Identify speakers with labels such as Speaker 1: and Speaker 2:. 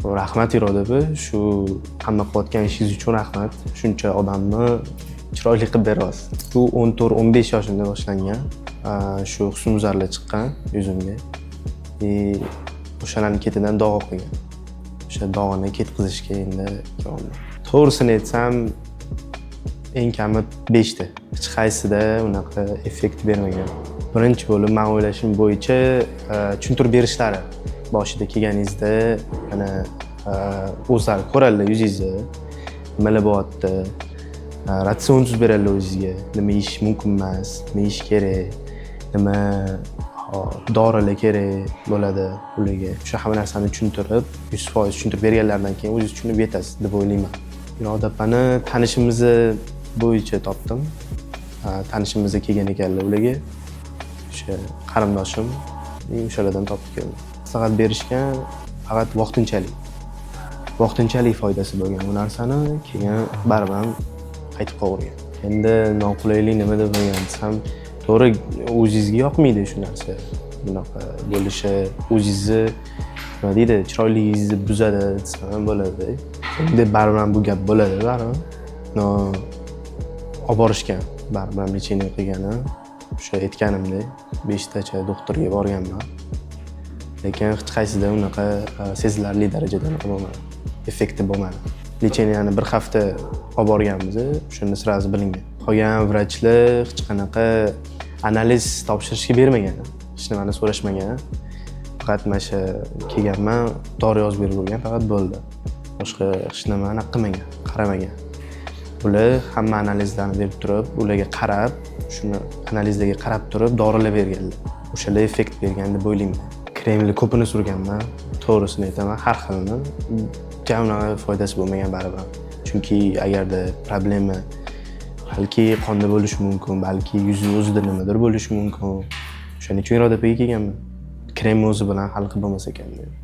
Speaker 1: Rahmat Iroda opa, shu hamma qilayotgan ishingiz uchun rahmat. Shuncha odamni chiroyli qilib beryapsiz. Bu 14-15 yoshimda boshlangan. Shu husnbuzarlar chiqqan yuzimga. O'shalarning ketidan dog' qo'ygan. O'sha dog'ni ketkazishga endi keldim. To'g'risini aytsam, eng kami 5 ta. Hech qaysida unaqa effekt bermagan. Birinchi bo'lib, men o'ylashim bo'yicha tushuntirib berishlari. Boshida kelganingizda mana o'zlari ko'radilar yuzingizni, nimalar bo'lyapti, ratsion tuzib beradilar o'zingizga, nima yeyish mumkin emas, nima yeyish kerak, nima dorilar kerak bo'ladi ularga. O'sha hamma narsani tushuntirib, 100% tushuntirib berganlaridan keyin o'zingiz tushunib yetasiz deb o'ylayman. Iroda opani tanishimizni bo'yicha topdim. Tanishimizga kelgan ekanlar ularga. O'sha qarindoshim, o'shalardan topib keldim. Maslahat berishgan, faqat vaqtinchalik foydasi bo'lgan bu narsani, keyin baribir qaytib qolavergan. Endi noqulaylik nima deb o'ylagan desam, to'g'ri o'zingizga yoqmaydi shu narsa. Bunaqa bo'lishi, o'zingizni nima deydi, chiroyligingizni buzadi desam ham bo'ladi. Endi baribir bu gap bo'ladi, baribir. Olib borishgan, baribir lecheniya qilgani. O'sha aytganimdek, 5 tacha doktorga borganman. Lekin hech qaysida unaqa sezilarli darajada bo'lmadi. Effekti bo'lmadi. Lecheniyani 1 hafta olib borganmiz, shunda sirazi bilingan. Qolgan vrachlar hech qanaqa analiz topshirishga bermagan. Hech nimani so'rashmagan. Faqat mana shu kelganman, dori yozib berib qo'ygan, faqat bo'ldi. Boshqa hech nimani qilmagan, qaramagan. Ular hamma analizlarni berib turib, ularga qarab, shuni analizlarga qarab turib dorilar berganlar. O'shalar effekt bergan deb o'ylayman. Kremni ko'pini surganman, to'g'risini aytaman, har xilini. Unaqa foydasi bo'lmagan baribir. Chunki agarda problema balki qonda bo'lishi mumkin, balki yuzni o'zida nimadir bo'lishi mumkin. Shuning uchun Iroda opaga kelganman. Krem o'zi bilan hal qilib bo'lmas ekan.